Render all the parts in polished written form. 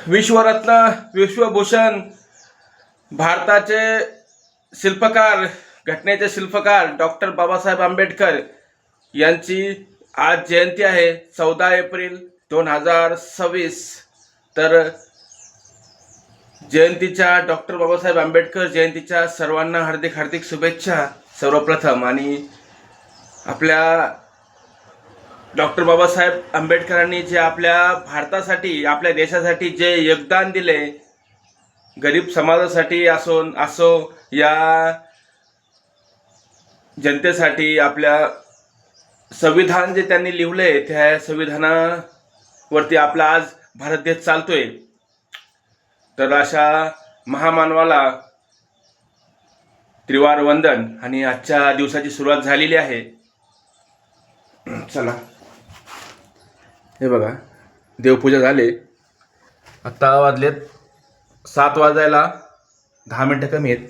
विश्वरत्न, विश्वभूषण, भारताचे शिल्पकार, घटनेचे शिल्पकार डॉक्टर बाबासाहेब आंबेडकर यांची आज जयंती आहे 14 एप्रिल 2026। तर जयंतीच्या डॉक्टर बाबासाहेब आंबेडकर जयंतीच्या सर्वांना हार्दिक हार्दिक शुभेच्छा सर्वप्रथम। आणि आपल्या डॉक्टर बाबासाहेब आंबेडकरांनी जे आपल्या भारतासाठी, आपल्या देशासाठी जे योगदान दिले, गरीब समाजासाठी असो या जनतेसाठी, आपल्या संविधान जे त्यांनी लिहिले त्या संविधानावरती आपला आज भारत देश चालतोय। तर अशा महामानवाला त्रिवार वंदन। आणि आजच्या दिवसाची सुरुवात झालेली आहे। चला, हे बघा, देवपूजा झाली। आता वाजलेत 7 वाजायला 10 मिनिटं कमी आहेत।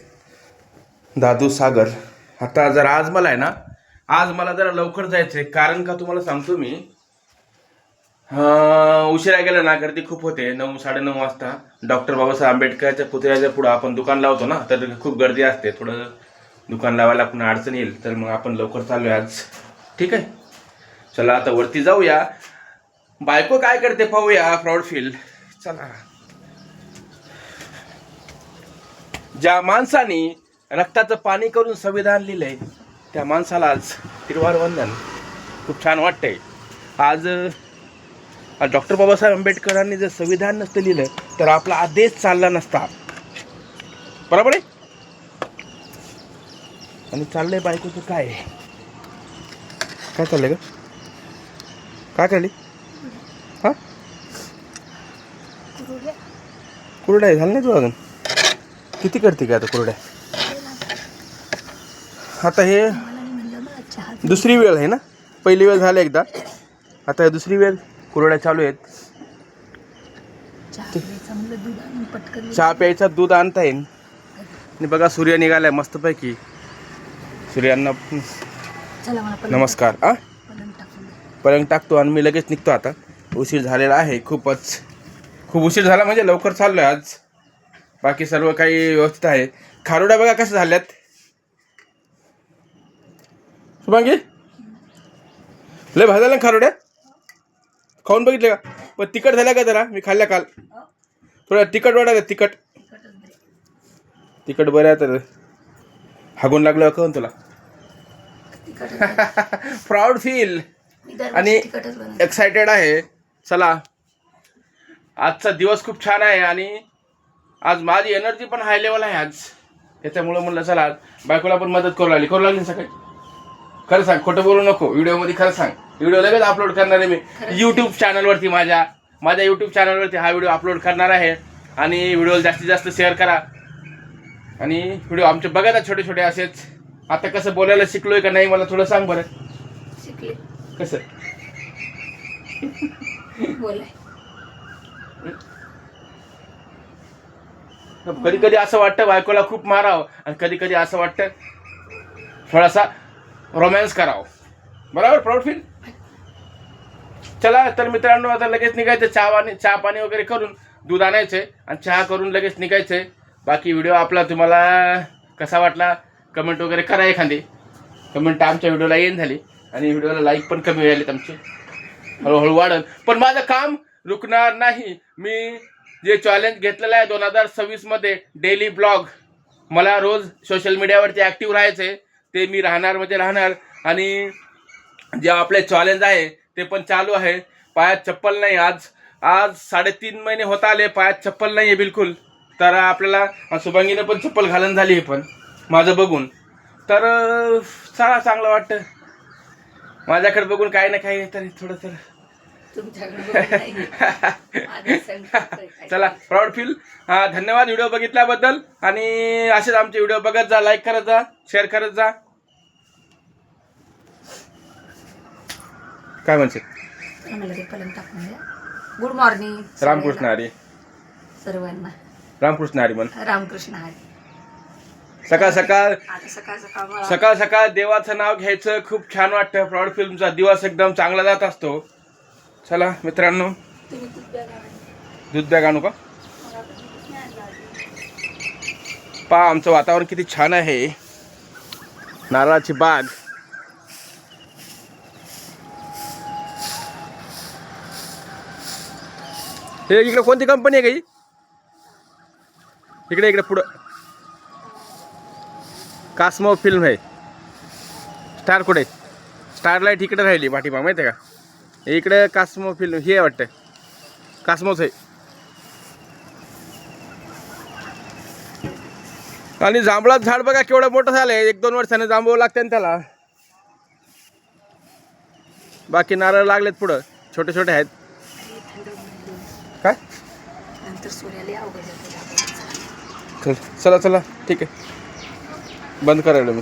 दादू सागर, आता जर आज मला जरा लवकर जायचंय, कारण का तुम्हाला सांगतो मी, उशिरा गेला ना गर्दी खूप होते। 9-9:30 वाजता डॉक्टर बाबासाहेब आंबेडकरच्या पुतळ्याच्या पुढं आपण दुकान लावतो ना, तर खूप गर्दी असते। थोडं दुकान लावायला पुन्हा अडचण येईल, तर मग आपण लवकर चालूया आज। ठीक आहे, चला आता वरती जाऊया, बायको काय करते पाहूया, प्राऊड फील। चला, ज्या माणसाने रक्ताचं पाणी करून संविधान लिहिलंय त्या माणसाला आज त्रिवार वंदन। खूप छान वाटतंय। आज डॉक्टर बाबासाहेब आंबेडकरांनी जर संविधान नसतं लिहिलं तर आपला आदेश चालला नसता, बरोबर आहे। आणि चाललंय बायकोचं काय चाललंय ग, काय चालली? हा, कुरड्या झालं नाही तू अजून? किती करते का आता कुरड्या? आता हे दुसरी वेळ आहे ना, पहिली वेळ झाली एकदा, आता दुसरी वेळ कुरड्या चालू आहेत। चहा प्यायचा, दूध आणता येईल। आणि बघा सूर्य निघालाय मस्तपैकी, सूर्यांना नमस्कार। पलंग टाकतो आणि मी लगेच निघतो। आता उशीर झालेला आहे, खूप उशीर झाला, म्हणजे लवकर चाललोय आज। बाकी सर्व काही व्यवस्थित आहे। खारुड्या बघा कशा झाल्यात, शुभांगी लय भाज्या ना खारुड्या, खाऊन बघितले का? पण तिखट झाल्या का जरा? मी खाल्ल्या काल, थोडं तिखट वाटायचं। तिखट बरं तर हागून लागलं का तुला? प्राऊड फील आणि एक्सायटेड आहे। चला, आजचा दिवस खूप छान आहे आणि आज माझी एनर्जी पण हाय लेवल आहे आज, त्याच्यामुळं म्हणलं चला बायकोला पण मदत करू लागली सकाळी। खरं सांग, खोटं बोलू नको, व्हिडिओमध्ये खरं सांग। व्हिडिओ लगेच अपलोड करणार आहे मी यूट्यूब चॅनलवरती, माझ्या यूट्यूब चॅनलवरती हा व्हिडिओ अपलोड करणार आहे। आणि व्हिडिओला जास्तीत जास्त शेअर करा आणि व्हिडिओ आमचे बघा छोटे असेच। आता कसं बोलायला शिकलोय का नाही मला थोडं सांग बरं। शिकले कसं बोलाय? कधी कधी असं वाटतं बायकोला खूप मारावं, आणि कधी कधी असं वाटतं थोडासा रोमॅन्स करावं, बरोबर? Proud feel. चला तर मित्रांनो, आता लगेच निघायचं, चहा पाणी वगैरे करून दूध आणायचंय आणि चहा करून लगेच निघायचंय। बाकी व्हिडिओ आपला तुम्हाला कसा वाटला कमेंट वगैरे करा, एखादी कमेंट आमच्या व्हिडिओला येईन झाली। आणि व्हिडिओला लाईक पण कमी व्हायलेत आमचे, हळूहळू वाढन, पण माझं काम रुकणार नाही। मी जे चॅलेंज घेतलेलं आहे 2026 मध्ये, डेली ब्लॉग, मला रोज सोशल मीडियावरती ॲक्टिव्ह राहायचंय, ते मी राहणार। आणि जे आपले चॅलेंज आहे ते पण चालू आहे। पायात चप्पल नाही, आज 3.5 महिने होत आले पायात चप्पल नाही आहे बिलकुल। तर आपल्याला शुभांगीने पण चप्पल घालून झाली पण माझं बघून, तर चला चांगलं वाटतं माझ्याकडे बघून, काही ना काही तरी थोडं तर चला, प्राऊड फील। धन्यवाद व्हिडिओ बघितल्याबद्दल, आणि असेच आमचे व्हिडिओ बघत जा, लाईक करत जा, शेअर करत जा। काय म्हणते? गुड मॉर्निंग रामकृष्ण हरी, सर्वांना रामकृष्ण हरी म्हण। रामकृष्ण हरी। सकाळ सकाळ देवाचं नाव घ्यायचं, खूप छान वाटतं। प्राऊड फील, तुमचा दिवस एकदम चांगला जात असतो। चला मित्रांनो, दूध बॅग आणू का? पहा आमचं वातावरण किती छान आहे. नारळाची बाग. हे इकडे कोणती कंपनी आहे का ही? इकडे पुढं कास्मो फिल्म आहे. स्टार कुठे? स्टारलाईट इकडे राहिली पाठीमाग माहिती आहे का? इकडे कास्मो फिल्म हे वाटतं. कास्मोच आहे. आणि जांभळाचं झाड बघा केवढं मोठं झालंय. 1-2 वर्षाने जांभळं लागते ना त्याला. बाकी नारळ लागलेत पुढं छोटे छोटे आहेत. काय नंतर सूर्याला अवघड जाते. चला ठीक आहे. बंद करायला मी.